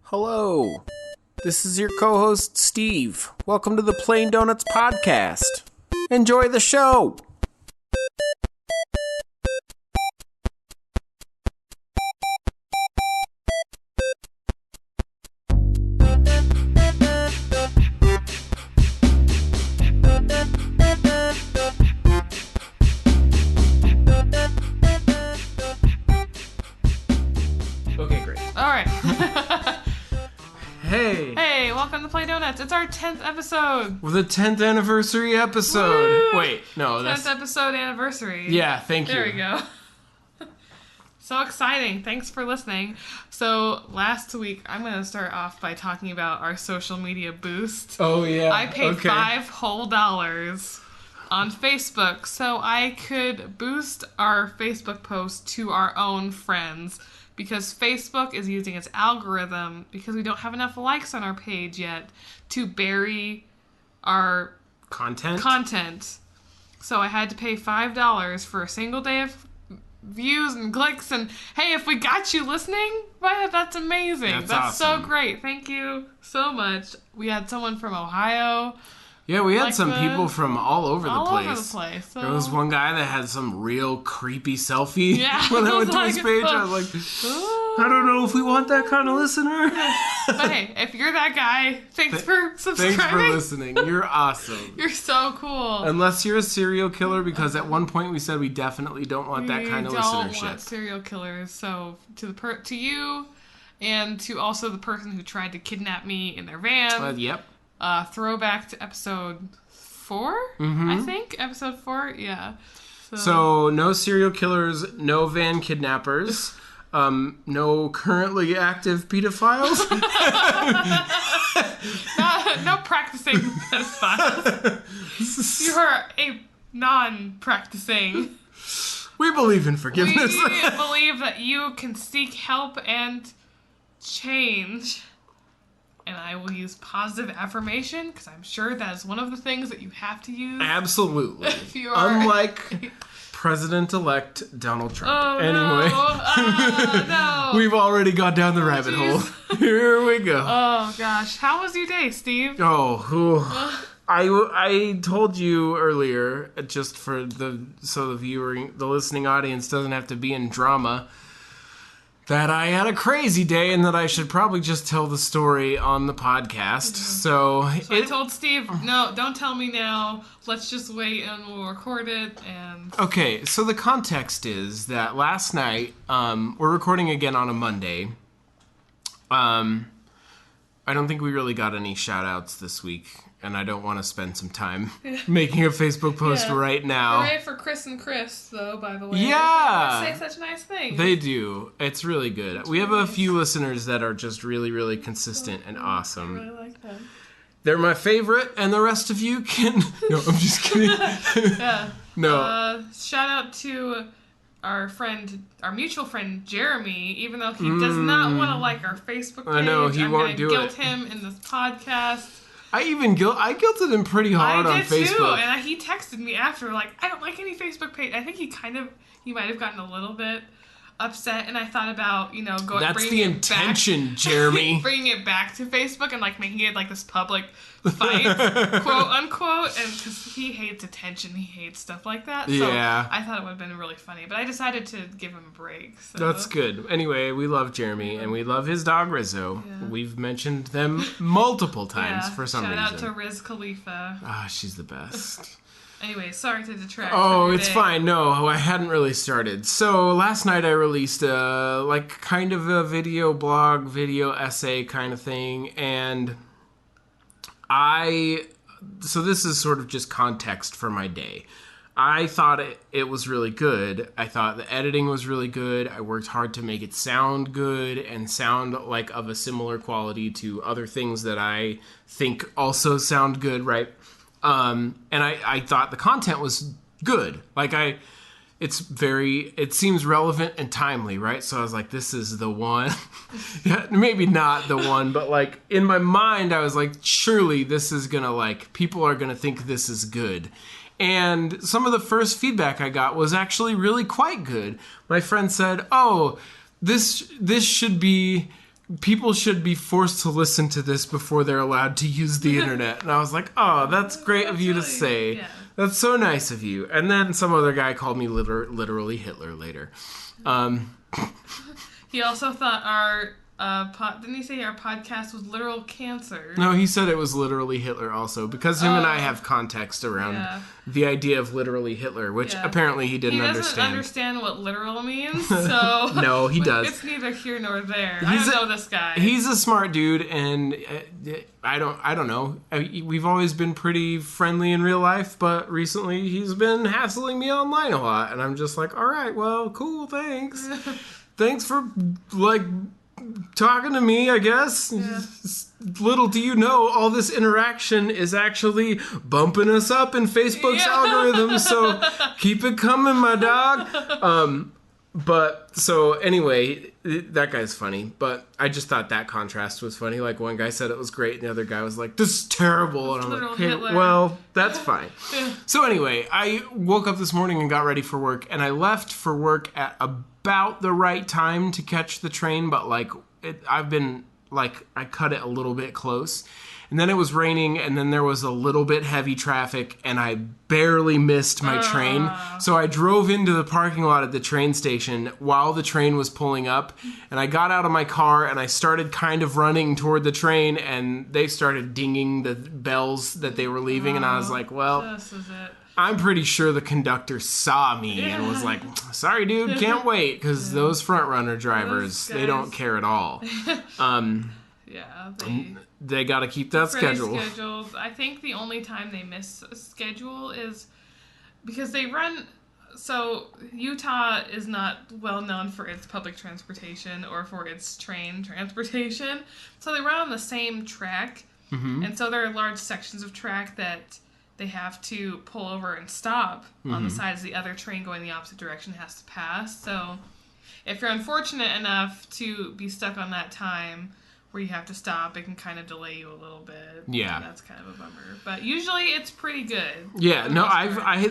Hello, this is your co-host Steve. Welcome to the Plain Donuts Podcast. Enjoy the show! Okay, great. All right. Hey, Welcome to Play Donuts. It's our 10th episode. the 10th anniversary episode. Woo! Wait, no, 10th episode anniversary. Yeah, thank you. There we go. So exciting. Thanks for listening. So last week, I'm going to start off by talking about our social media boost. Oh, yeah. I paid okay. $5 whole on Facebook so I could boost our Facebook post to our own friends. Because Facebook is using its algorithm, because we don't have enough likes on our page yet, to bury our content. So I had to pay $5 for a single day of views and clicks. And hey, if we got you listening, wow, that's amazing. That's awesome. So great. Thank you so much. We had someone from Ohio. Yeah, we had some people from all over the place. All over the place. So... There was one guy that had some real creepy selfie. Yeah, when I went to his page, I was like, I don't know if we want that kind of listener. But hey, if you're that guy, thanks for subscribing. Thanks for listening. You're awesome. You're so cool. Unless you're a serial killer, because at one point we said we definitely don't want that kind of listenership. We don't want serial killers. So to you, and to also the person who tried to kidnap me in their van. Yep. Throwback to episode 4, I think. Episode 4, yeah. So no serial killers, no van kidnappers, no currently active pedophiles. No practicing pedophiles. You're a non-practicing. We believe in forgiveness. We believe that you can seek help and change. And I will use positive affirmation, because I'm sure that is one of the things that you have to use. Absolutely. If you are... Unlike President-elect Donald Trump. Oh, anyway. No. We've already gone down the rabbit hole. Here we go. Oh, gosh. How was your day, Steve? I told you earlier, just for the listening audience doesn't have to be in drama, that I had a crazy day and that I should probably just tell the story on the podcast. Mm-hmm. So I told Steve, no, don't tell me now. Let's just wait and we'll record it. Okay, so the context is that last night, we're recording again on a Monday. I don't think we really got any shout-outs this week. And I don't want to spend some time making a Facebook post right now. Hooray for Chris and Chris, though, by the way. Yeah! They say such nice things. They do. It's really good. We have a few listeners that are just really, really consistent and awesome. I really like them. They're my favorite, and the rest of you can... No, I'm just kidding. Yeah. No. Shout out to our mutual friend, Jeremy, even though he does not want to like our Facebook page. I know, he won't do it. I'm going to guilt him in this podcast. I guilted him pretty hard on Facebook. I did too, and he texted me after, like, I don't like any Facebook page. I think he might have gotten a little bit upset, and I thought about, going... That's the intention, Jeremy. Bringing it back to Facebook and, making it, this public fight, quote, unquote, and because he hates attention, he hates stuff like that, so yeah. I thought it would have been really funny, but I decided to give him a break, so... That's good. Anyway, we love Jeremy, and we love his dog, Rizzo. Yeah. We've mentioned them multiple times for some reason. Shout out to Riz Khalifa. Ah, she's the best. Anyway, sorry to detract. Oh, it's fine. No, I hadn't really started. So last night I released kind of a video blog, video essay kind of thing, and so this is sort of just context for my day. I thought it was really good. I thought the editing was really good. I worked hard to make it sound good and sound like of a similar quality to other things that I think also sound good, right? And I thought the content was good. It seems relevant and timely, right? So I was like, this is the one. Maybe not the one, but in my mind, I was like, surely this is gonna people are gonna think this is good. And some of the first feedback I got was actually really quite good. My friend said, oh, this should be people should be forced to listen to this before they're allowed to use the internet. And I was like, oh, that's great of you to say. Yeah. That's so nice of you. And then some other guy called me literally Hitler later. He also thought our didn't he say our podcast was literal cancer? No, he said it was literally Hitler also, because him and I have context around the idea of literally Hitler, which apparently he didn't understand. He doesn't understand what literal means, so... No, he does. It's neither here nor there. I don't know this guy. He's a smart dude, and I don't know. We've always been pretty friendly in real life, but recently he's been hassling me online a lot, and I'm just like, all right, well, cool, thanks. Thanks for, like... talking to me, I guess. Yeah. Little do you know, all this interaction is actually bumping us up in Facebook's algorithm, so keep it coming, my dog. But, so, anyway, that guy's funny, but I just thought that contrast was funny. Like, one guy said it was great, and the other guy was like, this is terrible, and I'm like, hey, well, that's fine. So, anyway, I woke up this morning and got ready for work, and I left for work at about the right time to catch the train, but like I cut it a little bit close, and then it was raining, and then there was a little bit heavy traffic, and I barely missed my train. So I drove into the parking lot at the train station while the train was pulling up, and I got out of my car and I started kind of running toward the train, and they started dinging the bells that they were leaving, and I was like, well, this is it. I'm pretty sure the conductor saw me and was like, sorry, dude, can't wait. Because those front runner drivers, they don't care at all. They got to keep that schedule. Scheduled. I think the only time they miss a schedule is because they run... So, Utah is not well known for its public transportation or for its train transportation. So they run on the same track. Mm-hmm. And so there are large sections of track that... they have to pull over and stop on the sides the other train going the opposite direction has to pass. So if you're unfortunate enough to be stuck on that time where you have to stop, it can kind of delay you a little bit. Yeah. That's kind of a bummer. But usually it's pretty good. Yeah, no,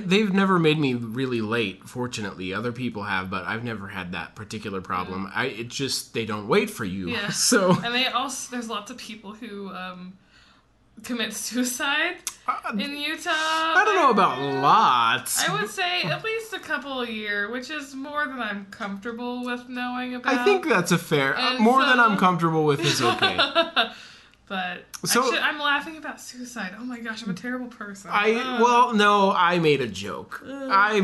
they've never made me really late, fortunately. Other people have, but I've never had that particular problem. Yeah. They don't wait for you. Yeah. So. And there's lots of people who commit suicide in Utah. I don't know about lots. I would say at least a couple a year, which is more than I'm comfortable with knowing about. I think that's a fair... more than I'm comfortable with is okay. But I'm laughing about suicide. Oh my gosh, I'm a terrible person. I made a joke. I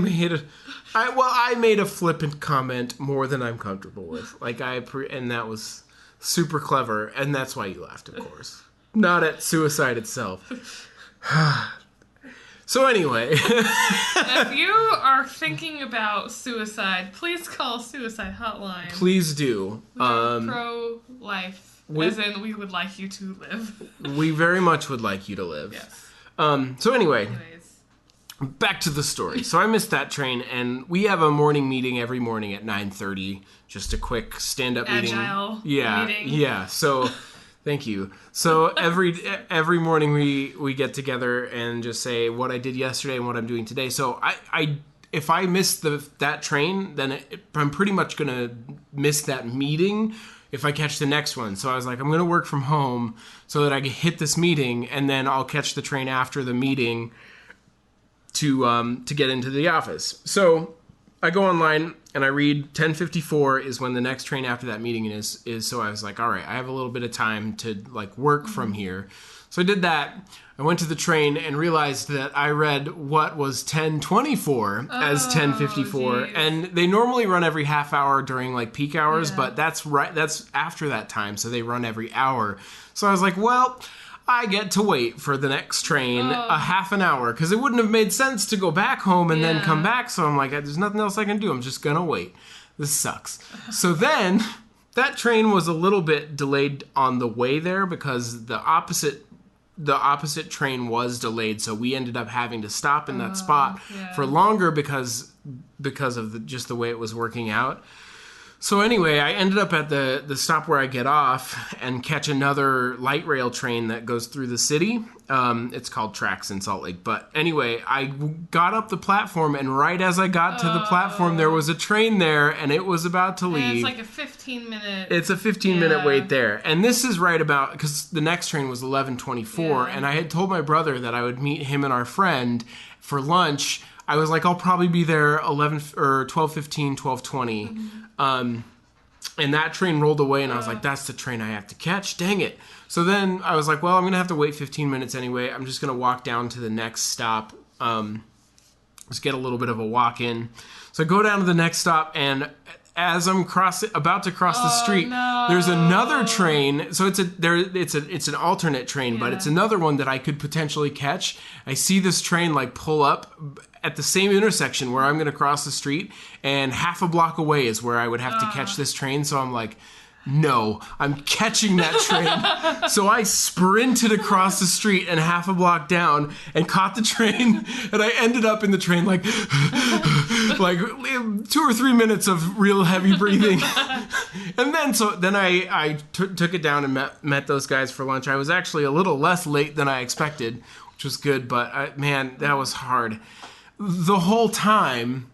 made a flippant comment more than I'm comfortable with. And that was super clever, and that's why you laughed, of course. Not at suicide itself. So anyway. If you are thinking about suicide, please call Suicide Hotline. Please do. Pro-life. As in, we would like you to live. We very much would like you to live. Yes. So anyway. Back to the story. So I missed that train, and we have a morning meeting every morning at 9:30. Just a quick stand-up meeting. Agile meeting. Yeah. So... Thank you. So every morning we get together and just say what I did yesterday and what I'm doing today. So if I miss that train, then I'm pretty much going to miss that meeting if I catch the next one. So I was like, I'm going to work from home so that I can hit this meeting, and then I'll catch the train after the meeting to get into the office. So I go online and I read 10:54 is when the next train after that meeting is. So I was like, all right, I have a little bit of time to work from here. So I did that. I went to the train and realized that I read what was 10:24 as 10:54, geez. And they normally run every half hour during peak hours, but that's after that time, so they run every hour. So I was like, well, I get to wait for the next train a half an hour, because it wouldn't have made sense to go back home and then come back. So I'm like, there's nothing else I can do. I'm just going to wait. This sucks. So then that train was a little bit delayed on the way there because the opposite train was delayed. So we ended up having to stop in that spot for longer because of just the way it was working out. So anyway, I ended up at the stop where I get off and catch another light rail train that goes through the city. It's called Tracks in Salt Lake. But anyway, I got up the platform, and right as I got to the platform, there was a train there, and it was about to leave. It's like a 15-minute... It's a 15-minute wait there. And this is right about... Because the next train was 11:24, and I had told my brother that I would meet him and our friend for lunch. I was like, I'll probably be there 12:15, 12:20. And that train rolled away, and I was like, that's the train I have to catch. Dang it. So then I was like, well, I'm going to have to wait 15 minutes anyway. I'm just going to walk down to the next stop. Just get a little bit of a walk in. So I go down to the next stop, and as I'm about to cross the street, there's another train. So it's an alternate train, but it's another one that I could potentially catch. I see this train like pull up at the same intersection where I'm going to cross the street, and half a block away is where I would have to catch this train. So I'm like, no, I'm catching that train. So I sprinted across the street and half a block down and caught the train, and I ended up in the train like 2 or 3 minutes of real heavy breathing. And then I took it down and met those guys for lunch. I was actually a little less late than I expected, which was good, but man, that was hard. The whole time,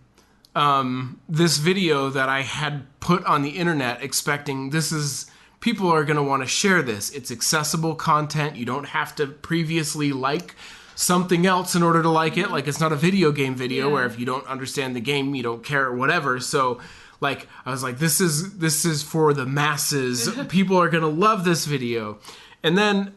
this video that I had put on the internet expecting people are going to want to share this. It's accessible content. You don't have to previously like something else in order to like it. Like, it's not a video game video where if you don't understand the game, you don't care or whatever. So like, I was like, this is for the masses. People are going to love this video. And then,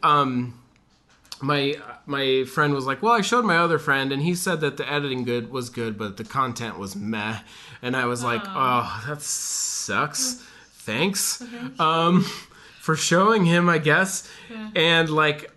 my friend was like, well, I showed my other friend, and he said that the editing was good, but the content was meh. And I was like, oh, that sucks. Thanks for showing him, I guess. Yeah. And like,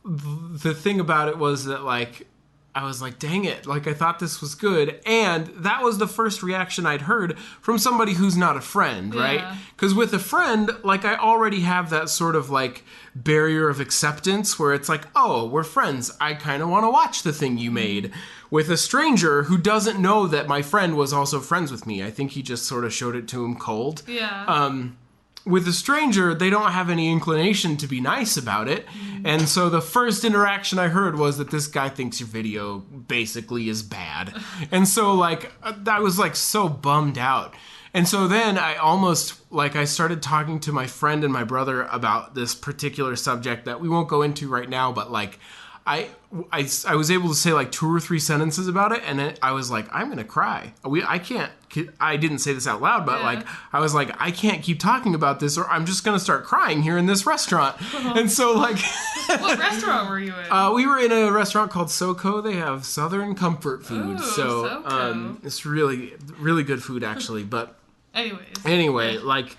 the thing about it was that like, I was like, dang it, like I thought this was good. And that was the first reaction I'd heard from somebody who's not a friend, right? Because with a friend, like I already have that sort of like barrier of acceptance where it's like, oh, we're friends. I kind of want to watch the thing you made. With a stranger who doesn't know that my friend was also friends with me. I think he just sort of showed it to him cold. Yeah. With a stranger, they don't have any inclination to be nice about it. And so the first interaction I heard was that this guy thinks your video basically is bad. And so like, I was like so bummed out. And so then I started talking to my friend and my brother about this particular subject that we won't go into right now, but like, I was able to say like 2 or 3 sentences about it, and then I was like, I'm gonna cry. I didn't say this out loud, but like I was like, I can't keep talking about this, or I'm just gonna start crying here in this restaurant. And so like, what restaurant were you in? We were in a restaurant called SoCo. They have Southern comfort food, it's really really good food actually. But anyway, like.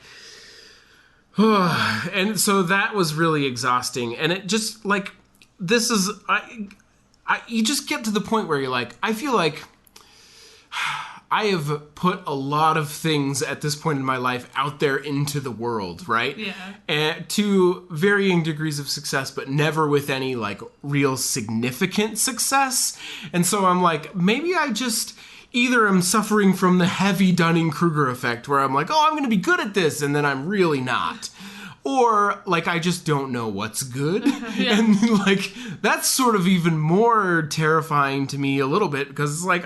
And so that was really exhausting, and it just like. This is, you just get to the point where you're like, I feel like I have put a lot of things at this point in my life out there into the world, right? Yeah. And to varying degrees of success, but never with any like real significant success. And so I'm like, maybe I just either am suffering from the heavy Dunning-Kruger effect where I'm like, oh, I'm going to be good at this, and then I'm really not. Or, like, I just don't know what's good. And, like, that's sort of even more terrifying to me a little bit, because it's like,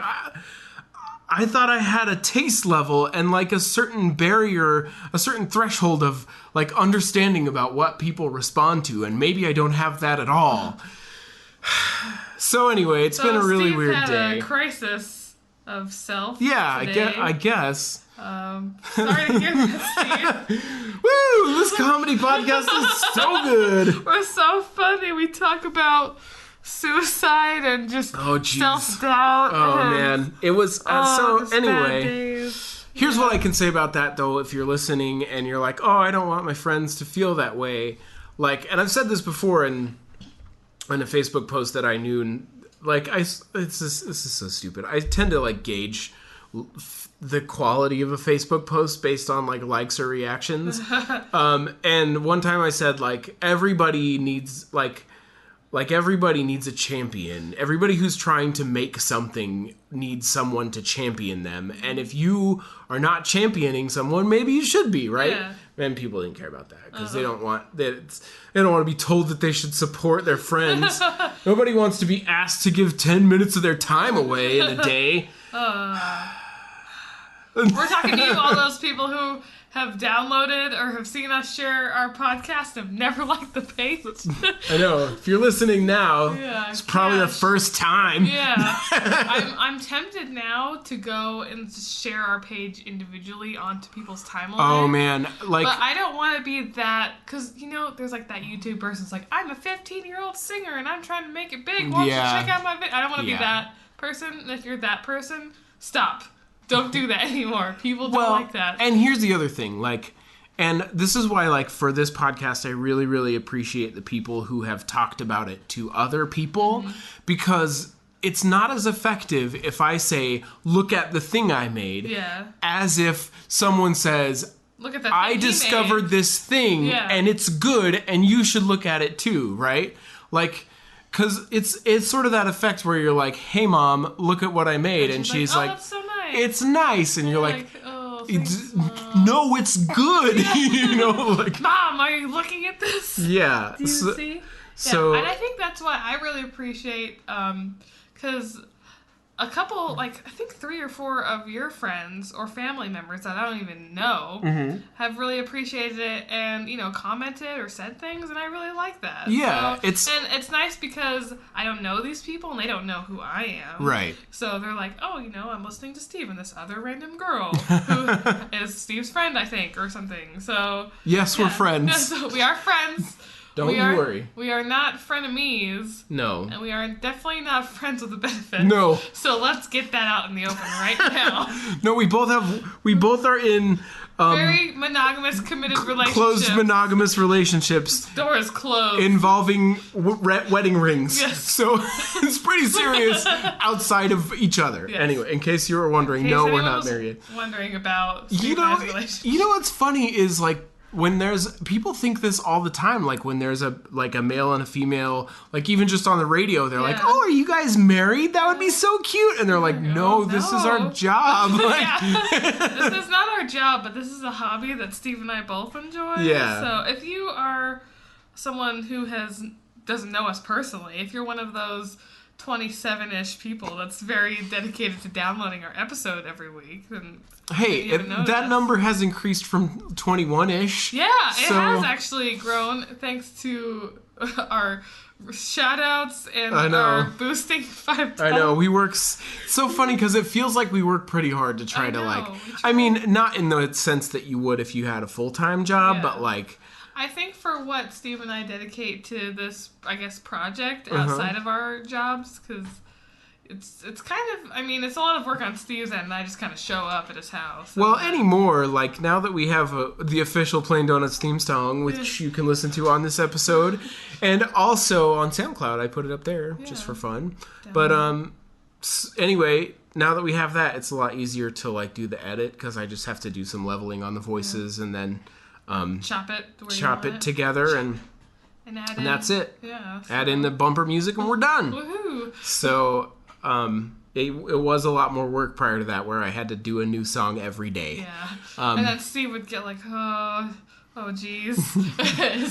I thought I had a taste level and, like, a certain barrier, a certain threshold of, like, understanding about what people respond to, and maybe I don't have that at all. So, anyway, it's been a really Steve weird had day. A crisis of self. Yeah, today. I guess. Sorry to hear that, Steve. Woo! This comedy podcast is so good. We're so funny. We talk about suicide and just self-doubt. Oh, man. It was... so, anyway... Here's what I can say about that, though, if you're listening and you're like, oh, I don't want my friends to feel that way. Like, and I've said this before in a Facebook post that I knew, and, like, this is so stupid. I tend to, like, gauge the quality of a Facebook post based on like likes or reactions. And one time I said like everybody needs like Like, everybody needs a champion. Everybody who's trying to make something needs someone to champion them. And if you are not championing someone, maybe you should be, right? Yeah. And people didn't care about that because they don't want to be told that they should support their friends. Nobody wants to be asked to give 10 minutes of their time away in a day. We're talking to you, all those people who have downloaded or have seen us share our podcast and have never liked the page. I know. If you're listening now, it's probably the first time. Yeah. I'm tempted now to go and share our page individually onto people's timelines. Oh, man. Like, but I don't want to be that, because, there's like that YouTube person's like, I'm a 15-year-old singer and I'm trying to make it big. Why don't you check out my video? I don't want to be that person. And if you're that person, stop. Don't do that anymore. People don't like that. And here's the other thing, like, and this is why, like, for this podcast, I really, really appreciate the people who have talked about it to other people, because it's not as effective if I say, look at the thing I made, as if someone says, look at that I discovered this thing, and it's good, and you should look at it too, right? Like, because it's sort of that effect where you're like, hey, Mom, look at what I made, and she's like, that's so nice. It's nice, and you're like, oh, thanks, Mom. no, it's good. Like, Mom, are you looking at this? Yeah. Do you see? So, and I think that's why I really appreciate, because a couple, like, I think 3 or 4 of your friends or family members that I don't even know have really appreciated it and, commented or said things, and I really like that. Yeah, and it's nice because I don't know these people and they don't know who I am. Right. So they're like, oh, I'm listening to Steve and this other random girl who is Steve's friend, I think, or something. So yes, we're friends. So we are friends. Don't worry. We are not frenemies. No. And we are definitely not friends with the benefits. No. So let's get that out in the open right now. No, we both are in very monogamous, committed relationships. Closed monogamous relationships. Door is closed. Involving wedding rings. Yes. So it's pretty serious outside of each other. Yes. Anyway, in case you were wondering, no, we're not married. Wondering about relationship. You know what's funny is, like, when people think this all the time, like when there's a male and a female, like even just on the radio, they're like, oh, are you guys married? That would be so cute. And they're like, no, this is our job. Like, this is not our job, but this is a hobby that Steve and I both enjoy. Yeah. So if you are someone who doesn't know us personally, if you're one of those 27-ish people that's very dedicated to downloading our episode every week, then hey, that number has increased from 21-ish. Yeah, it has actually grown thanks to our shout-outs and our boosting 5 times. I know, we work so funny because it feels like we work pretty hard to try I mean, not in the sense that you would if you had a full-time job, but like, I think for what Steve and I dedicate to this, I guess, project outside of our jobs, because it's kind of, I mean, it's a lot of work on Steve's end, and I just kind of show up at his house. Well, anymore, like, now that we have the official Plain Donuts theme song, which you can listen to on this episode, and also on SoundCloud, I put it up there, just for fun. Definitely. But, anyway, now that we have that, it's a lot easier to, like, do the edit, because I just have to do some leveling on the voices, and then chop it together, and that's it. Yeah. So. Add in the bumper music, and we're done. Woohoo! So, it was a lot more work prior to that, where I had to do a new song every day. Yeah. And then Steve would get like, oh geez.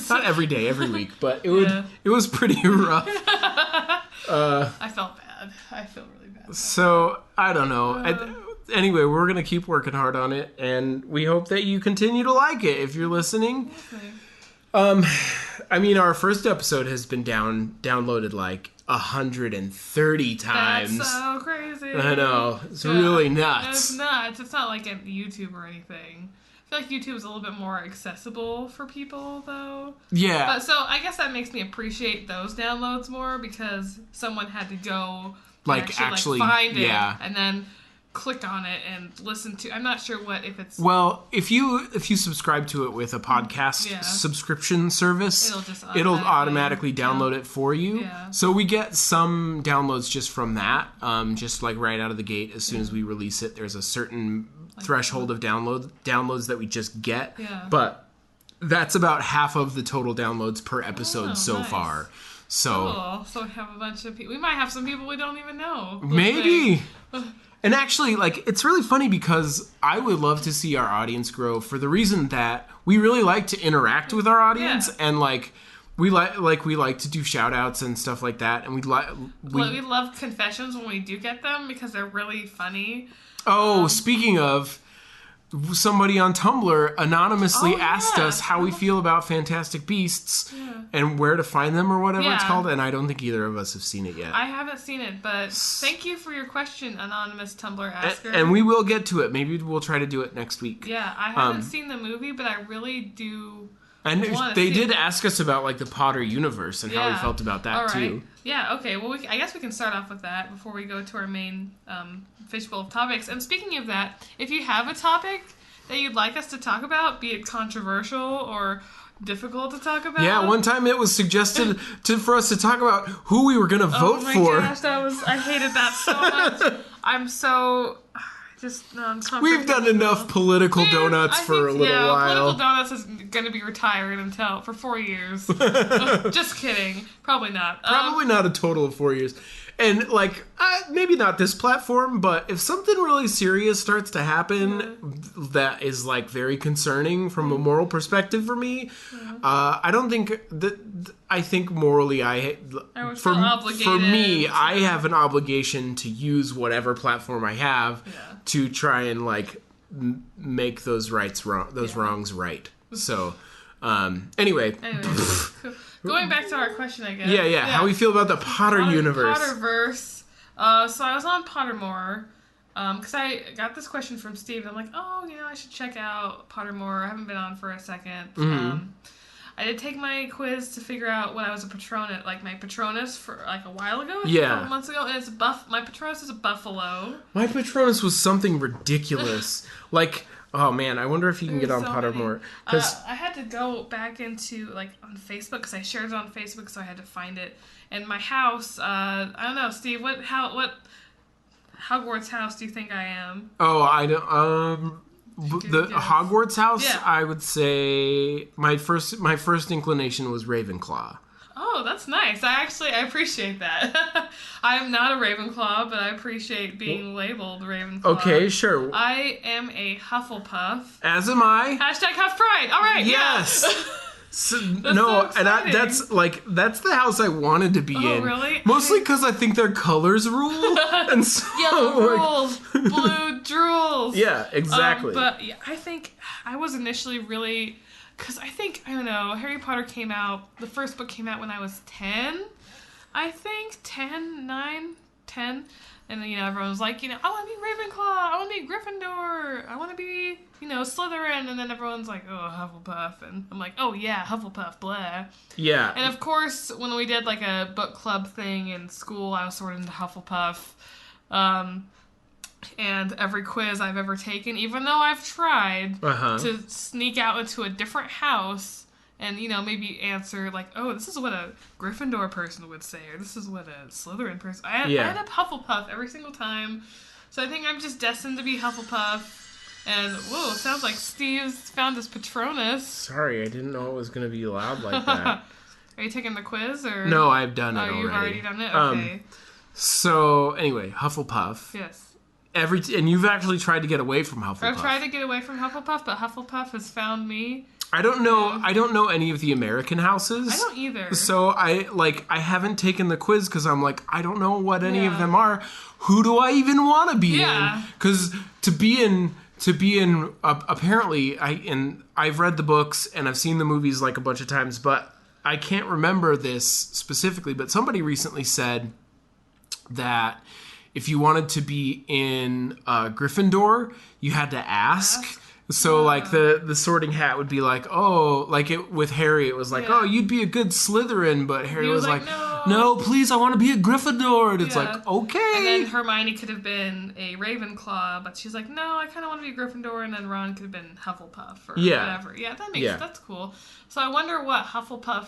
Not every day, every week, but it was pretty rough. I felt bad. I feel really bad. So, I don't know. Anyway, we're going to keep working hard on it, and we hope that you continue to like it if you're listening. I mean, our first episode has been downloaded like 130 times. That's so crazy. I know. It's really nuts. It's nuts. It's not like at YouTube or anything. I feel like YouTube is a little bit more accessible for people, though. Yeah. But so I guess that makes me appreciate those downloads more, because someone had to go actually find it and then click on it and listen to. I'm not sure if it's. Well, if you subscribe to it with a podcast subscription service, it'll automatically download it for you. Yeah. So we get some downloads just from that, just like right out of the gate. As soon as we release it, there's a certain threshold of downloads that we just get. Yeah. But that's about half of the total downloads per episode so nice. far. So, cool. So we have a bunch of people. We might have some people we don't even know. Maybe. And actually, like, it's really funny because I would love to see our audience grow for the reason that we really like to interact with our audience, and like we like to do shout outs and stuff like that, and we love confessions when we do get them because they're really funny. Oh, speaking of, somebody on Tumblr anonymously asked us how we feel about Fantastic Beasts and where to find them or whatever it's called, and I don't think either of us have seen it yet. I haven't seen it, but thank you for your question, anonymous Tumblr asker. And we will get to it. Maybe we'll try to do it next week. Yeah, I haven't seen the movie, but I really do. And they did ask us about like the Potter universe and how we felt about that too. Yeah, okay. Well, I guess we can start off with that before we go to our main fishbowl of topics. And speaking of that, if you have a topic that you'd like us to talk about, be it controversial or difficult to talk about. Yeah, one time it was suggested for us to talk about who we were going to vote for. Oh my gosh, I hated that so much. I'm so... We've done enough political donuts for a little while. Political donuts is going to be retired for 4 years. Just kidding. Probably not. Probably not a total of 4 years. And, like, maybe not this platform, but if something really serious starts to happen that is, like, very concerning from a moral perspective for me, I don't think that... I think morally, for me, I have an obligation to use whatever platform I have to try and, like, make those wrongs right. So, anyway. Going back to our question, I guess. Yeah. How we feel about the Potter universe. Potterverse. So I was on Pottermore, because I got this question from Steve. I'm like, I should check out Pottermore. I haven't been on for a second. Mm-hmm. I did take my quiz to figure out when I was a Patronus, like my Patronus a while ago, a couple months ago, and it's my Patronus is a buffalo. My Patronus was something ridiculous. Like, oh man, I wonder if you can get on Pottermore. I had to go back into, like, on Facebook, because I shared it on Facebook, so I had to find it. And my house, I don't know, Steve, what Hogwarts house do you think I am? Oh, I don't, the Hogwarts house, I would say my first inclination was Ravenclaw. Oh, that's nice. I appreciate that. I am not a Ravenclaw, but I appreciate being labeled Ravenclaw. Okay, sure. I am a Hufflepuff. As am I. Hashtag Huff Pride. All right. Yes. Yeah. That's the house I wanted to be in. Oh, really? Mostly because I think their colors rule. And so, yellow rules, blue drools. Yeah, exactly. But yeah, I think I was initially really... Because I don't know, Harry Potter came out, the first book came out when I was 10, I think, 10. And, everyone was like, I want to be Ravenclaw, I want to be Gryffindor, I want to be, Slytherin, and then everyone's like, oh, Hufflepuff, and I'm like, oh, yeah, Hufflepuff, blah. Yeah. And, of course, when we did, like, a book club thing in school, I was sort of into Hufflepuff, and every quiz I've ever taken, even though I've tried to sneak out into a different house and, maybe answer, like, oh, this is what a Gryffindor person would say, or this is what a Slytherin person... I end up Hufflepuff every single time. So I think I'm just destined to be Hufflepuff. And, whoa, sounds like Steve's found his Patronus. Sorry, I didn't know it was going to be loud like that. Are you taking the quiz, or...? No, I've done it already. Oh, you've already done it? Okay. So, anyway, Hufflepuff. Yes. And you've actually tried to get away from Hufflepuff. I've tried to get away from Hufflepuff, but Hufflepuff has found me. I don't know any of the American houses. I don't either. So I haven't taken the quiz because I'm like, I don't know what any of them are. Who do I even want to be in? Because to be in apparently I've read the books and I've seen the movies like a bunch of times, but I can't remember this specifically, but somebody recently said that if you wanted to be in Gryffindor, you had to ask. So, like, the Sorting Hat would be like, oh, like, with Harry, it was like, oh, you'd be a good Slytherin, but Harry was like, no, please, I want to be a Gryffindor. And it's like, okay. And then Hermione could have been a Ravenclaw, but she's like, no, I kind of want to be a Gryffindor, and then Ron could have been Hufflepuff or whatever. Yeah, that's cool. So I wonder what Hufflepuff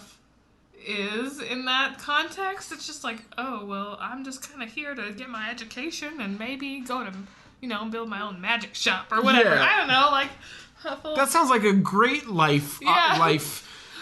is in that context. It's just like, oh, well, I'm just kind of here to get my education and maybe go to, build my own magic shop or whatever. I don't know, like, That sounds like a great life. Yeah.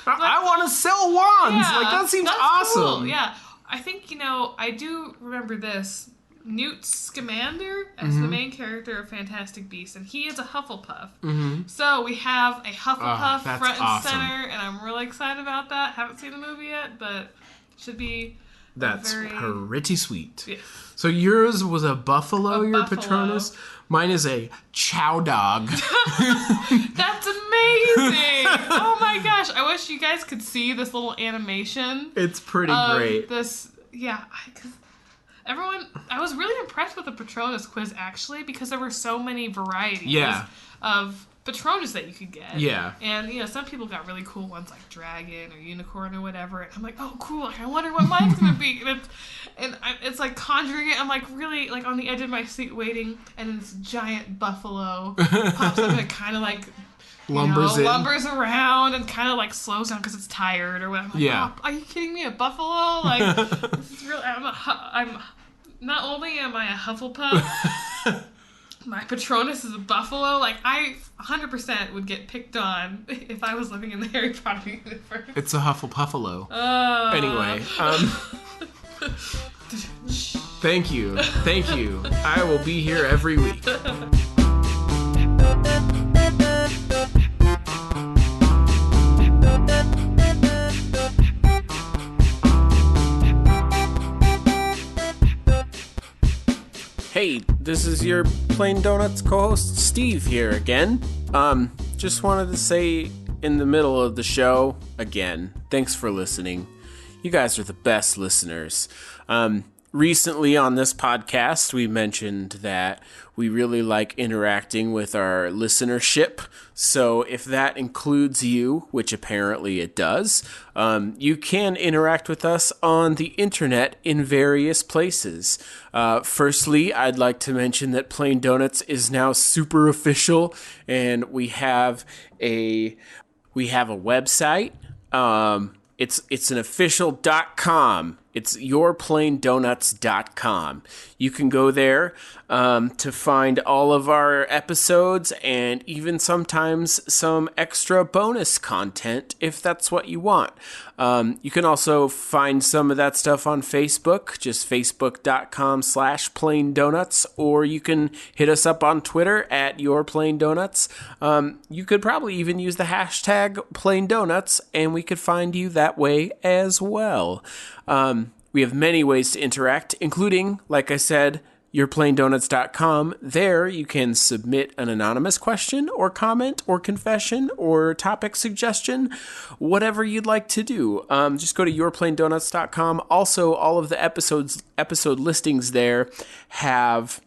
I want to sell wands. Yeah, Like, that seems that's awesome. Cool. Yeah. I think, I do remember this. Newt Scamander as the main character of Fantastic Beasts, and he is a Hufflepuff. Mm-hmm. So we have a Hufflepuff that's front and awesome. center, and I'm really excited about that. Haven't seen the movie yet, but should be That's pretty sweet. Yeah. So yours was a buffalo, your buffalo. Patronus? Mine is a chow dog. That's amazing! Oh my gosh, I wish you guys could see this little animation. It's pretty great. I was really impressed with the Patronus quiz, actually, because there were so many varieties of Patronus that you could get. Yeah. And, some people got really cool ones like dragon or unicorn or whatever. And I'm like, oh, cool. I wonder what mine's going to be. And it's like conjuring it. I'm like really like on the edge of my seat waiting. And then this giant buffalo pops up and it kind of like lumbers around and kind of like slows down because it's tired or whatever. I'm like, oh, are you kidding me? A buffalo? Like, this is really, I'm not only am I a Hufflepuff, my Patronus is a buffalo. Like, I 100% would get picked on if I was living in the Harry Potter universe. It's a Hufflepuffalo. Anyway, thank you. I will be here every week. Hey, this is your Plain Donuts co-host Steve here again. Just wanted to say in the middle of the show, again, thanks for listening. You guys are the best listeners. Recently on this podcast, we mentioned that we really like interacting with our listenership. So if that includes you, which apparently it does, you can interact with us on the internet in various places. Firstly, I'd like to mention that Plain Donuts is now super official, and we have a website. It's an official.com. It's yourplaindonuts.com. You can go there to find all of our episodes and even sometimes some extra bonus content if that's what you want. You can also find some of that stuff on Facebook, just facebook.com/plaindonuts, or you can hit us up on Twitter at yourplaindonuts. You could probably even use the hashtag plaindonuts, and we could find you that way as well. We have many ways to interact, including, like I said, yourplaindonuts.com. There you can submit an anonymous question or comment or confession or topic suggestion, whatever you'd like to do. Just go to yourplaindonuts.com. Also, all of the episode listings there have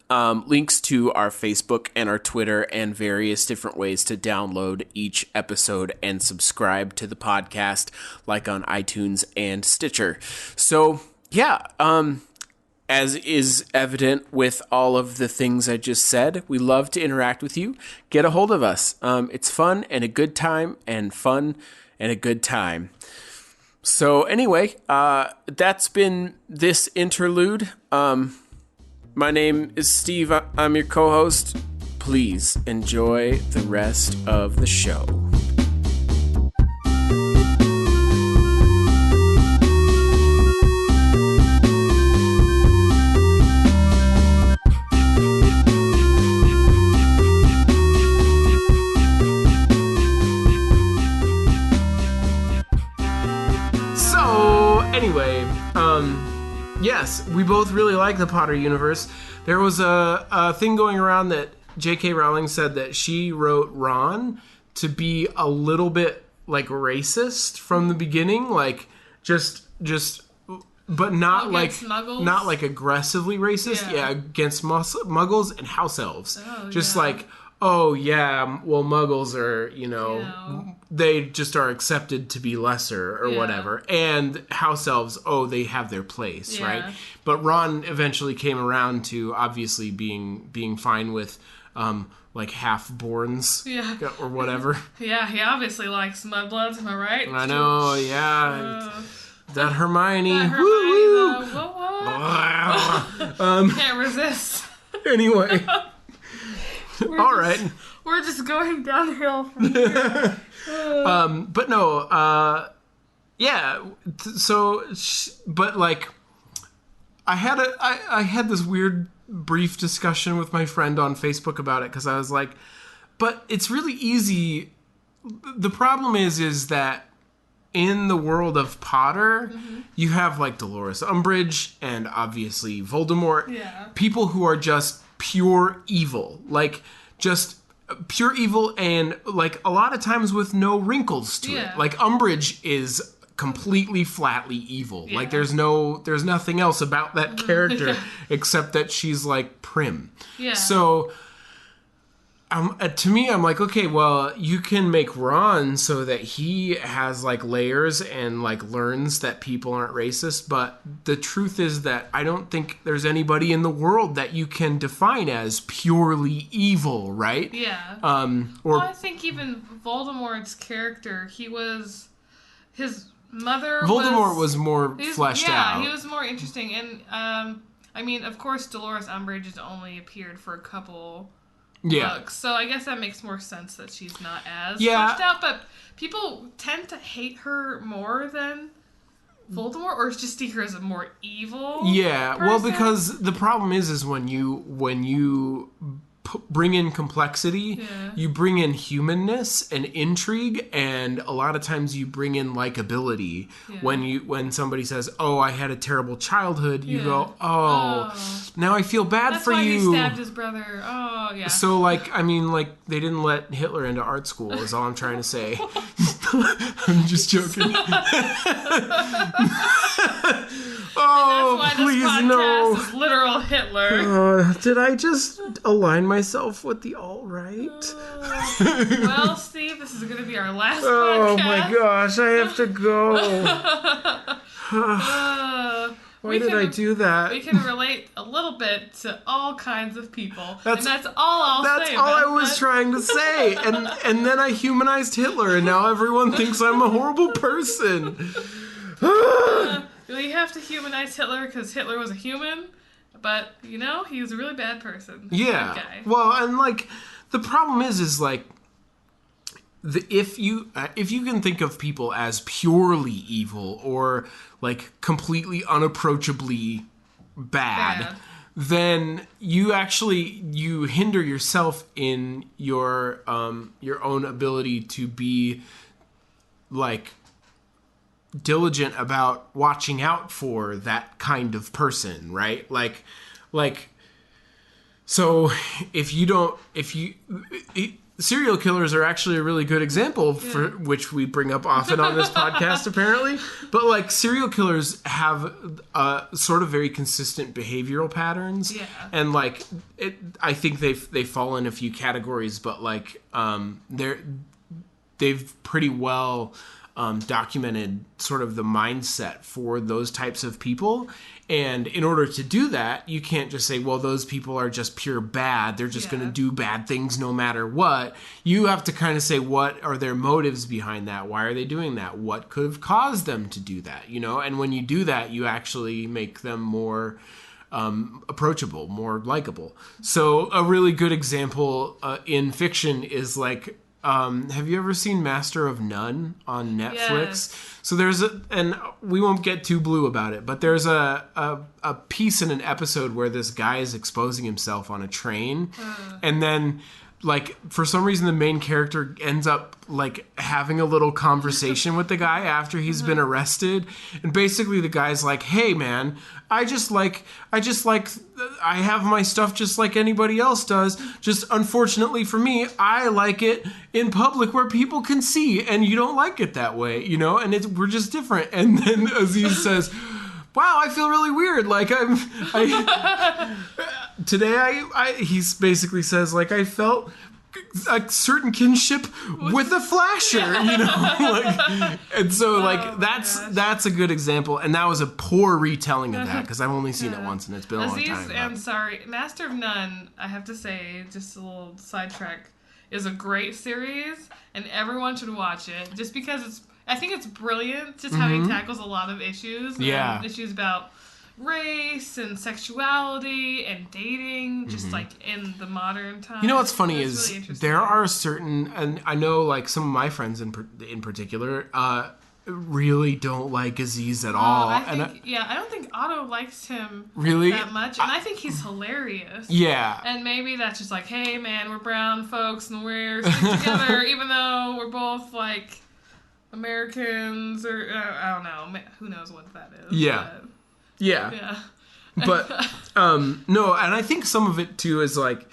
links to our Facebook and our Twitter and various different ways to download each episode and subscribe to the podcast, like on iTunes and Stitcher. So, yeah, as is evident with all of the things I just said, we love to interact with you. Get a hold of us. It's fun and a good time, and fun and a good time. So anyway, that's been this interlude. My name is Steve. I'm your co-host. Please enjoy the rest of the show. So, anyway, yes, we both really like the Potter universe. There was a thing going around that J.K. Rowling said that she wrote Ron to be a little bit like racist from the beginning, like just but not like Muggles? Not like aggressively racist, against Muggles and house elves. Like, oh yeah, well, Muggles are, they just are accepted to be lesser or whatever. And house elves, they have their place, right? But Ron eventually came around to obviously being fine with like half-borns or whatever. Yeah, he obviously likes mudbloods, am I right? I know, yeah. That Hermione. Woo-woo. Whoa. Can't resist. Anyway. All right. We're just going downhill from here. But no, yeah. But like, I had this weird brief discussion with my friend on Facebook about it because I was like, but it's really easy. The problem is that in the world of Potter, you have like Dolores Umbridge and obviously Voldemort. Yeah. People who are just pure evil, like just pure evil, and like a lot of times with no wrinkles to it. Like Umbridge is completely flatly evil. Like there's nothing else about that character except that she's like prim. Yeah. So to me, I'm like, okay, well, you can make Ron so that he has like layers and like learns that people aren't racist, but the truth is that I don't think there's anybody in the world that you can define as purely evil, right? Yeah. Or I think even Voldemort's character, his mother Voldemort was more fleshed out. Yeah, he was more interesting. And, I mean, of course, Dolores Umbridge has only appeared for a couple books. So I guess that makes more sense that she's not as fleshed out. But people tend to hate her more than Voldemort, or just see her as a more evil person. Well, because the problem is when you bring in complexity, you bring in humanness and intrigue, and a lot of times you bring in likability. When somebody says, "Oh, I had a terrible childhood," you go, "Oh, now I feel bad for you." That's why he stabbed his brother. Oh, yeah. So, like, I mean, like, they didn't let Hitler into art school, is all I'm trying to say. I'm just joking. Oh, that's why please this podcast no. is literal Hitler. Did I just align myself with the alt-right? Well, Steve, this is going to be our last podcast. Oh my gosh, I have to go. Why did I do that? We can relate a little bit to all kinds of people. And that's all I'll say. That's all I was trying to say. And then I humanized Hitler, and now everyone thinks I'm a horrible person. We have to humanize Hitler because Hitler was a human, but, you know, he was a really bad person. Yeah. Bad guy. Well, and, like, the problem is like, if you can think of people as purely evil or, like, completely unapproachably bad, then you hinder yourself in your own ability to be, like, diligent about watching out for that kind of person, right? Like so serial killers are actually a really good example for which we bring up often on this podcast apparently, but like serial killers have sort of very consistent behavioral patterns, and like I think they fall in a few categories, but like they've pretty well documented sort of the mindset for those types of people. And in order to do that, you can't just say, well, those people are just pure bad. They're just going to do bad things no matter what. You have to kind of say, what are their motives behind that? Why are they doing that? What could have caused them to do that? You know, and when you do that, you actually make them more approachable, more likable. So a really good example in fiction is like, have you ever seen Master of None on Netflix? Yes. So there's and we won't get too blue about it, but there's a piece in an episode where this guy is exposing himself on a train, and then, like, for some reason the main character ends up, like, having a little conversation with the guy after he's been arrested, and basically the guy's like, hey man, I have my stuff just like anybody else does, just unfortunately for me, I like it in public where people can see, and you don't like it that way, you know, and we're just different. And then Aziz says, wow, I feel really weird. Like today he basically says, like, I felt a certain kinship with a flasher, you know, like, and so like that's a good example, and that was a poor retelling of that because I've only seen it once and it's been a long time. I'm sorry, Master of None, I have to say, just a little sidetrack, is a great series, and everyone should watch it just because I think it's brilliant, just how he tackles a lot of issues. Issues about race and sexuality and dating, just like in the modern time. You know what's funny That's is really interesting. there are certain, and I know like some of my friends in particular, really don't like Aziz at all. I don't think Otto likes him Really? that much, and I think he's hilarious. Yeah. And maybe that's just like, hey man, we're brown folks and we're sticking together, even though we're both like Americans, or I don't know, who knows what that is. Yeah. But, Yeah. yeah. But no, and I think some of it too is like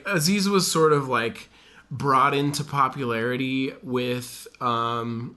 Aziz was sort of like brought into popularity with Funny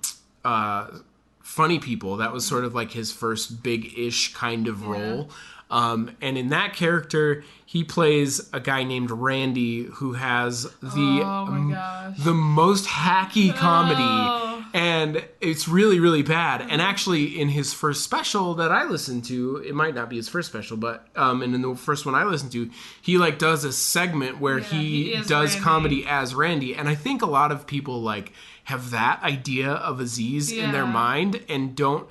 People. That was sort of like his first big-ish kind of role. And in that character, he plays a guy named Randy who has the most hacky comedy, and it's really, really bad. And actually, in his first special that I listened to, it might not be his first special, but and in the first one I listened to, he like does a segment where he does Randy. comedy as Randy, and I think a lot of people like have that idea of Aziz in their mind and don't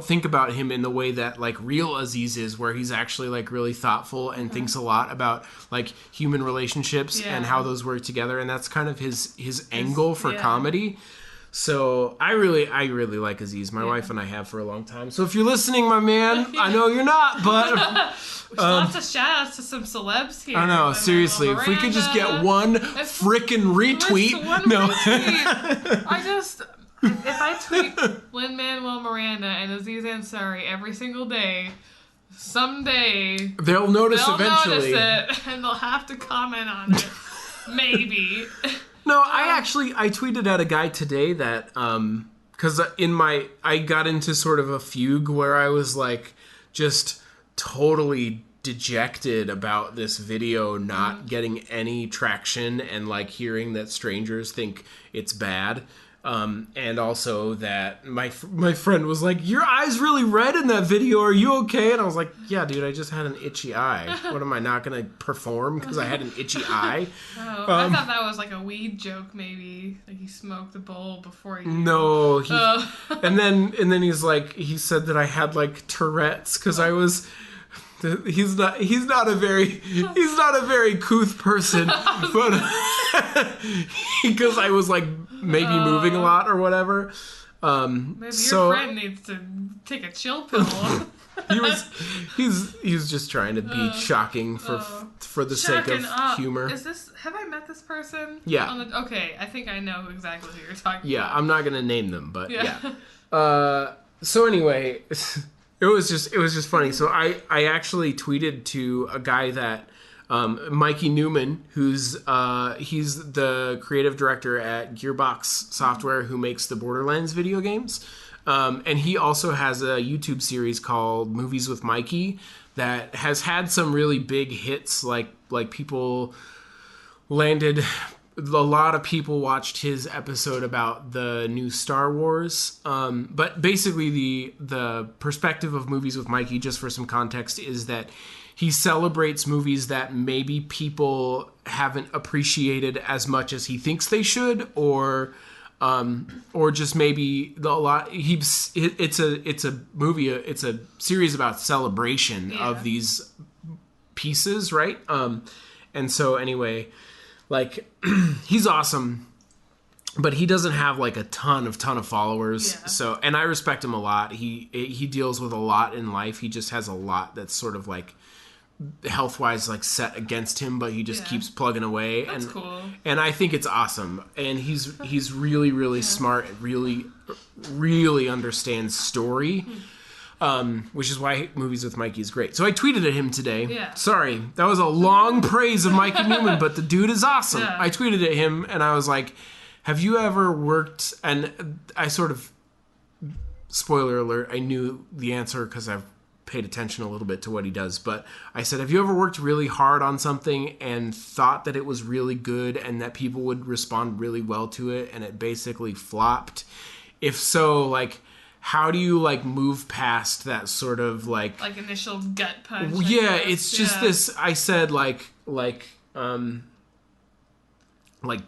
think about him in the way that like real Aziz is, where he's actually like really thoughtful and thinks a lot about like human relationships and how those work together, and that's kind of his angle for comedy. So I really like Aziz. My wife and I have for a long time. So if you're listening, my man, I know you're not, but lots of shout outs to some celebs here. I know, seriously, if we could just get one frickin' retweet. If I tweet Lin-Manuel Miranda and Aziz Ansari every single day, someday they'll notice eventually. Notice it, and they'll have to comment on it. Maybe. No, I tweeted at a guy today that because I got into sort of a fugue where I was like just totally dejected about this video not getting any traction, and like hearing that strangers think it's bad. And also that my friend was like, your eye's really red in that video, are you okay? And I was like, yeah, dude, I just had an itchy eye. What, am I not gonna perform because I had an itchy eye? I thought that was like a weed joke, maybe, like he smoked a bowl before you. No, and then he's like, he said that I had like Tourette's because I was. He's not a very couth person, but because I was like maybe moving a lot or whatever. Maybe your friend needs to take a chill pill. he was just trying to be shocking for the sake of humor. Have I met this person? Yeah. Okay, I think I know exactly who you're talking about. Yeah, I'm not gonna name them, but yeah. So anyway. It was just funny. So I actually tweeted to a guy that Mikey Newman, who's he's the creative director at Gearbox Software, who makes the Borderlands video games, and he also has a YouTube series called Movies with Mikey that has had some really big hits. Like people landed. A lot of people watched his episode about the new Star Wars. But basically the perspective of Movies with Mikey, just for some context, is that he celebrates movies that maybe people haven't appreciated as much as he thinks they should, or just maybe a lot. It's a movie. It's a series about celebration of these pieces, right? And so anyway. Like, he's awesome, but he doesn't have like a ton of followers. Yeah. So, and I respect him a lot. He deals with a lot in life. He just has a lot that's sort of like health-wise like set against him, but he just keeps plugging away. That's cool. And I think it's awesome. And he's really, really smart. Really, really understands story. Which is why Movies with Mikey is great. So I tweeted at him today. Yeah. Sorry, that was a long praise of Mikey Newman, but the dude is awesome. Yeah. I tweeted at him and I was like, have you ever worked, and I sort of, spoiler alert, I knew the answer because I've paid attention a little bit to what he does, but I said, have you ever worked really hard on something and thought that it was really good and that people would respond really well to it and it basically flopped? If so, like, how do you like move past that sort of like initial gut punch? Yeah, it's just this. I said like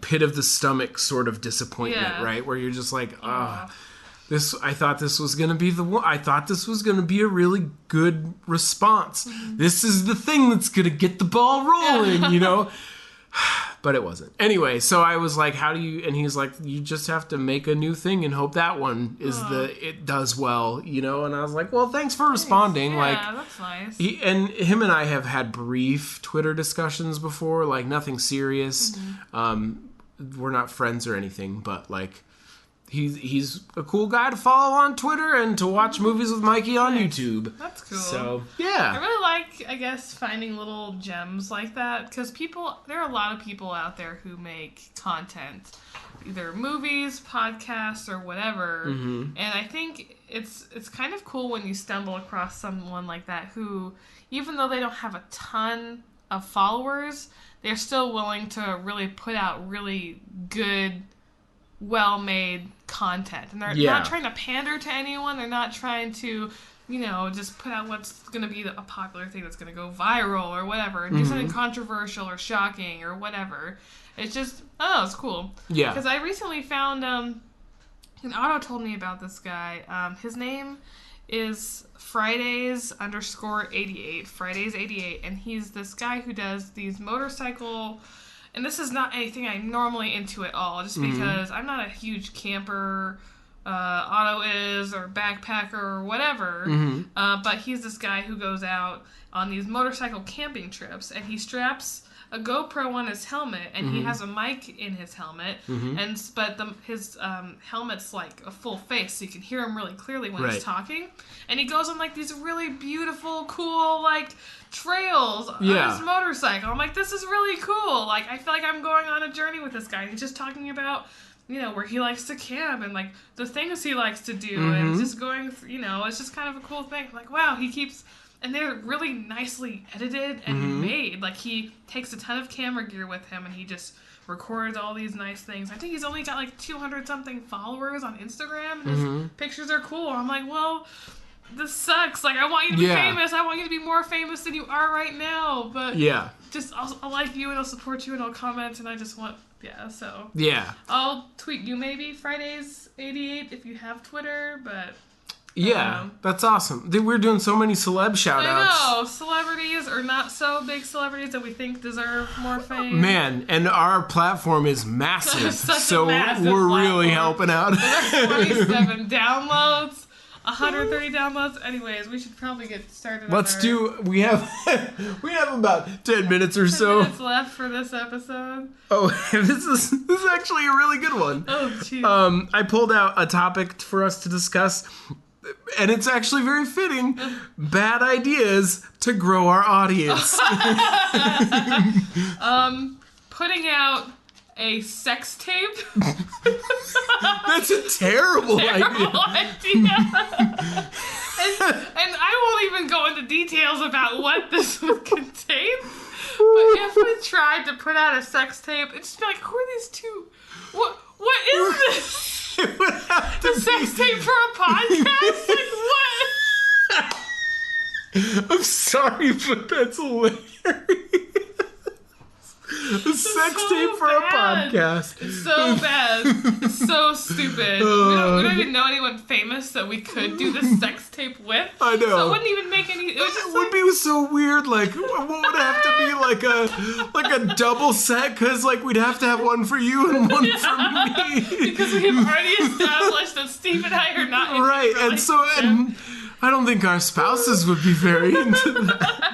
pit of the stomach sort of disappointment, right? Where you're just like, I thought this was going to be the one. I thought this was going to be a really good response. This is the thing that's going to get the ball rolling, you know? But it wasn't. Anyway, so I was like, how do you... And he's like, you just have to make a new thing and hope that one is it does well, you know? And I was like, well, thanks for responding. Yeah, like, that's nice. Him and I have had brief Twitter discussions before, like nothing serious. We're not friends or anything, but like... He's a cool guy to follow on Twitter and to watch movies with Mikey on YouTube. That's cool. So, yeah. I really like, I guess, finding little gems like that. Because there are a lot of people out there who make content. Either movies, podcasts, or whatever. And I think it's kind of cool when you stumble across someone like that who, even though they don't have a ton of followers, they're still willing to really put out really good, well-made content, and they're not trying to pander to anyone. They're not trying to, just put out what's going to be a popular thing that's going to go viral or whatever, and do something controversial or shocking or whatever. It's just, it's cool. Yeah. Because I recently found, and Otto told me about this guy. His name is Fridays_88, Fridays88, and he's this guy who does these motorcycle. And this is not anything I'm normally into at all, just because I'm not a huge camper, Otto is, or backpacker, or whatever. But he's this guy who goes out on these motorcycle camping trips, and he straps a GoPro on his helmet, and he has a mic in his helmet, but his helmet's like a full face, so you can hear him really clearly when he's talking. And he goes on like these really beautiful, cool, like, trails on his motorcycle. I'm like, this is really cool. Like, I feel like I'm going on a journey with this guy. And he's just talking about, where he likes to camp and, like, the things he likes to do. And just going, it's just kind of a cool thing. Like, wow, he keeps... And they're really nicely edited and made. Like, he takes a ton of camera gear with him, and he just records all these nice things. I think he's only got, like, 200-something followers on Instagram, and his pictures are cool. I'm like, well... This sucks. Like, I want you to be famous. I want you to be more famous than you are right now. But just I'll like you and I'll support you and I'll comment and I just want so I'll tweet you maybe Fridays88 if you have Twitter. But that's awesome. We're doing so many celeb shout outs. I know, celebrities or not so big celebrities that we think deserve more fame. Man, and our platform is massive, so massive we're platform. really helping out. 27 downloads. 130 downloads. Anyways, we should probably get started. We have about 10 minutes or so. 10 minutes left for this episode. Oh, this is actually a really good one. Oh, jeez. I pulled out a topic for us to discuss, and it's actually very fitting. Bad ideas to grow our audience. Putting out a sex tape. That's a terrible idea. And I won't even go into details about what this would contain. But if we tried to put out a sex tape, it'd just be like, who are these two? What is this? It would have to the sex tape for a podcast? Like, what? I'm sorry, but that's hilarious. A sex tape for a podcast. It's so bad. It's so stupid. We don't even know anyone famous that we could do this sex tape with. I know. So it wouldn't even make any... It would be so weird. Like, what would have to be like a double set? Because like we'd have to have one for you and one for me. Because we have already established that Steve and I are not in right, and so and I don't think our spouses would be very into that.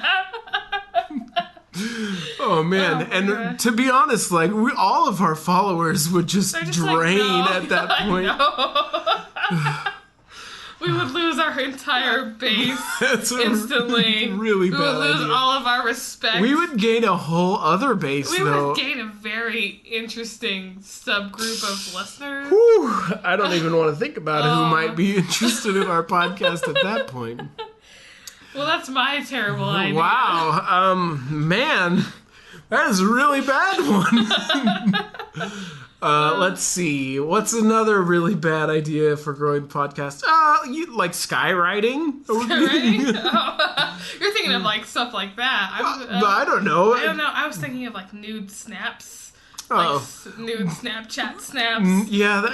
Oh man, and to be honest, like all of our followers would just drain at that point. We would lose our entire base instantly. Really bad. We would lose all of our respect. We would gain a whole other base, We would gain a very interesting subgroup of listeners. Whew, I don't even want to think about who might be interested in our podcast at that point. Well, that's my terrible idea. Wow, man, that is a really bad one. Let's see. What's another really bad idea for growing the podcast? You like skywriting? Skywriting? You're thinking of like stuff like that. I don't know. I don't know. I was thinking of like nude snaps. nude Snapchat snaps. Yeah,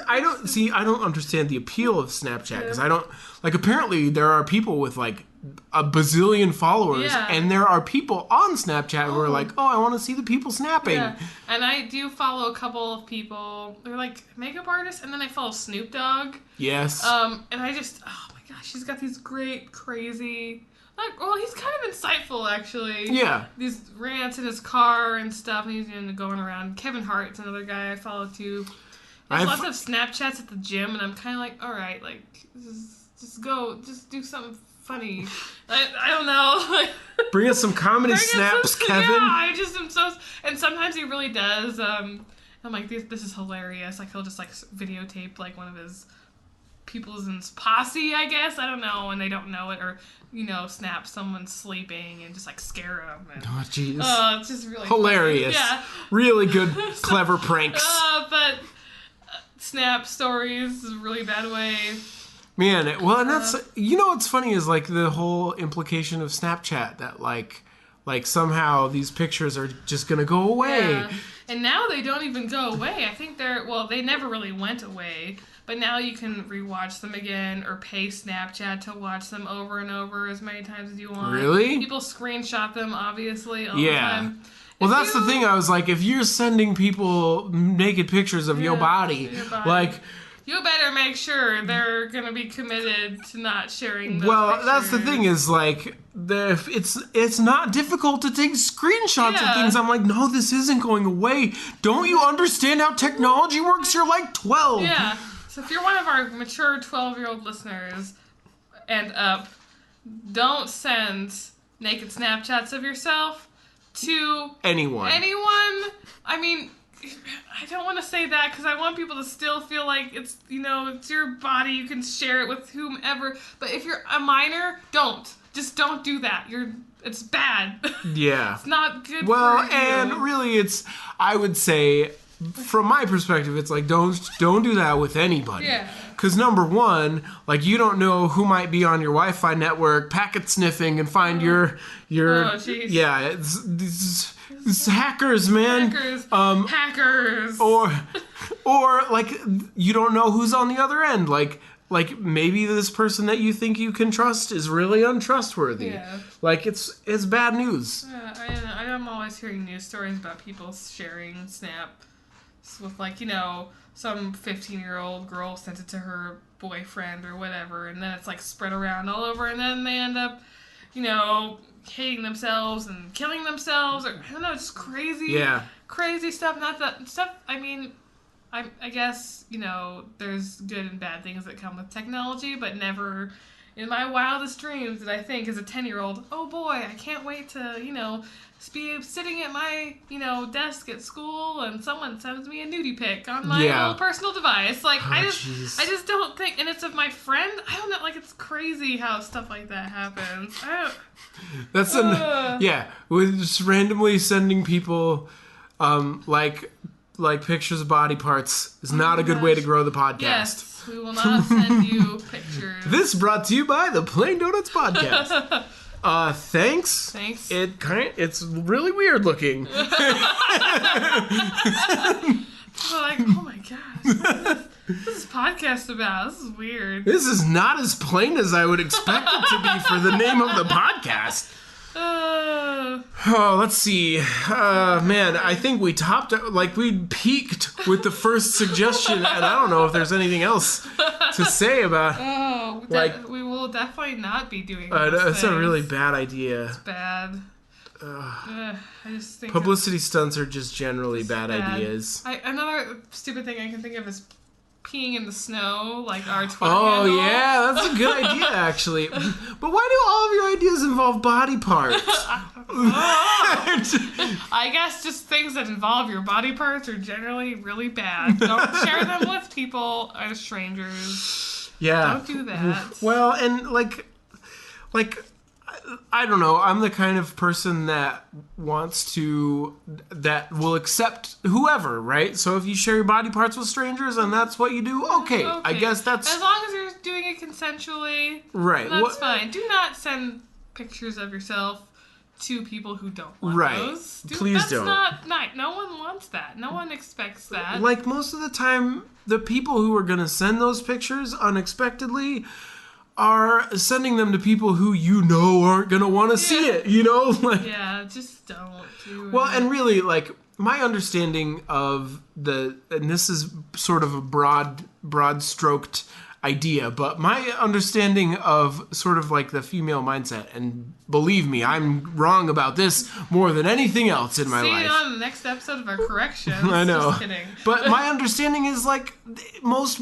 I don't understand the appeal of Snapchat because I don't like. Apparently, there are people with like a bazillion followers, and there are people on Snapchat who are like, "Oh, I want to see the people snapping." Yeah, and I do follow a couple of people. They're like makeup artists, and then I follow Snoop Dogg. Yes. And I just, oh my gosh, he's got these great, crazy. Well, he's kind of insightful, actually. Yeah. These rants in his car and stuff, and he's going around. Kevin Hart's another guy I follow, too. There's lots of Snapchats at the gym, and I'm kind of like, all right, like, just do something funny. I don't know. Bring us some comedy snaps, Kevin. Yeah, I just am so... And sometimes he really does. I'm like, this is hilarious. Like, he'll just, like, videotape, like, one of his... people's in posse, I guess. I don't know, and they don't know it, or snap someone sleeping and just like scare them. And, oh, jeez. It's just really hilarious. Funny. Yeah, really good, clever pranks. But snap stories is a really bad way. Man, and that's what's funny is like the whole implication of Snapchat that like somehow these pictures are just gonna go away. Yeah. And now they don't even go away. I think they never really went away. But now you can rewatch them again or pay Snapchat to watch them over and over as many times as you want. Really? People screenshot them, obviously, all the time. Well, that's the thing. I was like, if you're sending people naked pictures of your body, like... You better make sure they're going to be committed to not sharing those pictures. That's the thing is, like, it's not difficult to take screenshots of things. I'm like, no, this isn't going away. Don't you understand how technology works? You're like 12. Yeah. So if you're one of our mature 12-year-old listeners and up, don't send naked Snapchats of yourself to anyone. I mean, I don't want to say that because I want people to still feel like it's, it's your body. You can share it with whomever. But if you're a minor, don't. Just don't do that. It's bad. Yeah. It's not good for you. Well, and really I would say... From my perspective, it's like, don't do that with anybody. Yeah. Because number one, like, you don't know who might be on your Wi-Fi network, packet sniffing, and find your oh, jeez. Yeah, it's hackers, man. Hackers. Or like, you don't know who's on the other end. Like maybe this person that you think you can trust is really untrustworthy. Yeah. Like, it's bad news. I'm always hearing news stories about people sharing Snap with, like, some 15-year-old girl sent it to her boyfriend or whatever, and then it's, like, spread around all over, and then they end up, hating themselves and killing themselves, or, I don't know, just crazy stuff. Not that stuff, I mean, I guess, there's good and bad things that come with technology, but never in my wildest dreams did I think as a 10-year-old, oh boy, I can't wait to, be sitting at my, desk at school and someone sends me a nudie pic on my little personal device. Like, I just don't think, and it's of my friend. I don't know, like, it's crazy how stuff like that happens. With just randomly sending people, like pictures of body parts is not a good way to grow the podcast. Yes, we will not send you pictures. This brought to you by the Plain Donuts Podcast. Thanks. It's really weird looking. Like, oh my gosh, what is this podcast about? This is weird. This is not as plain as I would expect it to be for the name of the podcast. Let's see. Man, I think we we peaked with the first suggestion, and I don't know if there's anything else to say about. We will definitely not be doing. It's a really bad idea. It's bad. I just think publicity stunts are just generally bad ideas. Another stupid thing I can think of is peeing in the snow, like our Twitter handle. Oh, yeah, that's a good idea, actually. But why do all of your ideas involve body parts? I guess just things that involve your body parts are generally really bad. Don't share them with people or strangers. Yeah. Don't do that. Well, and, like, I don't know. I'm the kind of person that that will accept whoever, right? So if you share your body parts with strangers and that's what you do, okay. I guess that's... As long as you're doing it consensually, right? That's fine. Do not send pictures of yourself to people who don't want Right. those. Dude, Please that's don't. not nice. No one wants that. No one expects that. Like, most of the time, the people who are going to send those pictures unexpectedly are sending them to people who aren't going to want to see it, Like, yeah, just don't do it. well, and really, like, my understanding of and this is sort of a broad-stroked idea, but my understanding of sort of like the female mindset, and believe me, I'm wrong about this more than anything else in my See life. it on the next episode of our corrections. I know. Just kidding. But my understanding is, like, most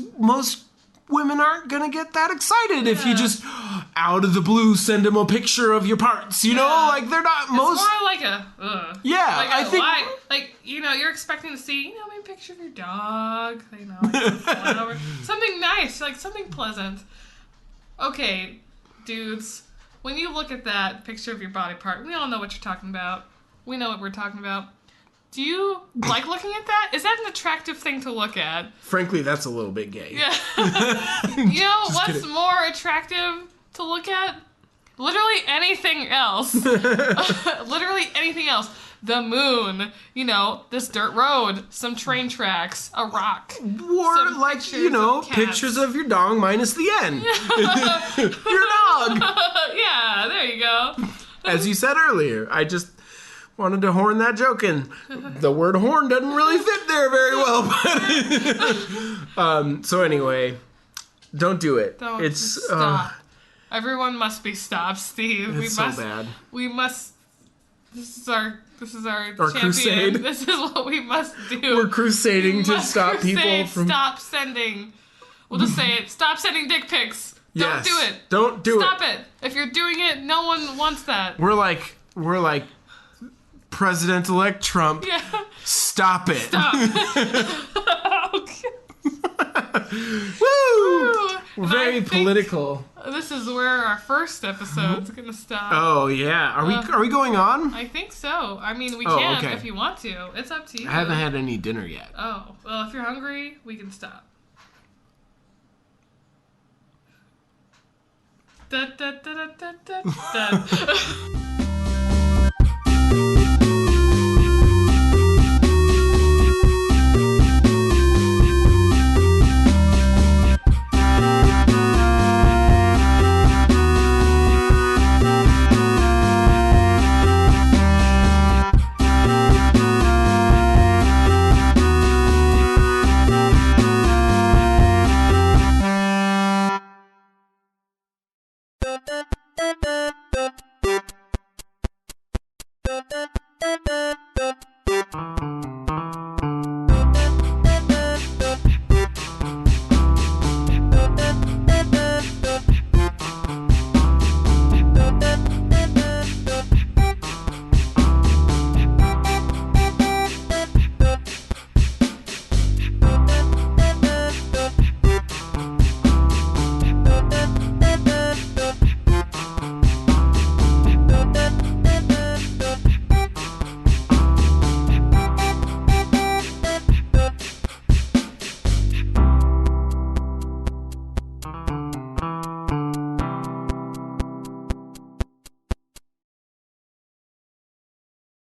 women aren't going to get that excited if you just, out of the blue, send them a picture of your parts, you know? Like, they're not It's more like a, Yeah, like I think... why? Like, you're expecting to see, maybe a picture of your dog, like a flower. Something nice, like something pleasant. Okay, dudes, when you look at that picture of your body part, we all know what you're talking about. We know what we're talking about. Do you like looking at that? Is that an attractive thing to look at? Frankly, that's a little bit gay. Yeah. You know what's kidding. more attractive to look at? Literally anything else. Literally anything else. The moon, this dirt road, some train tracks, a rock. Or, some like, pictures of your dong minus the N. Your dog. Yeah, there you go. As you said earlier, I just wanted to horn that joke in. The word horn doesn't really fit there very well. But so anyway, don't do it. It's stop. Everyone must be stopped, Steve. It's so bad. We must. This is our champion. Crusade. This is what we must do. We're crusading to stop people from... Stop sending. We'll just say it. Stop sending dick pics. Don't do it. Don't do it. Stop it. If you're doing it, no one wants that. We're like President-elect Trump. Yeah. Stop it. Stop. Okay. Woo! We're very political. This is where our first episode's gonna stop. Oh yeah. Are we going on? I think so. I mean, we can okay. if you want to. It's up to you. I haven't had any dinner yet. Oh, well, if you're hungry, we can stop. Da, da, da, da, da, da, da.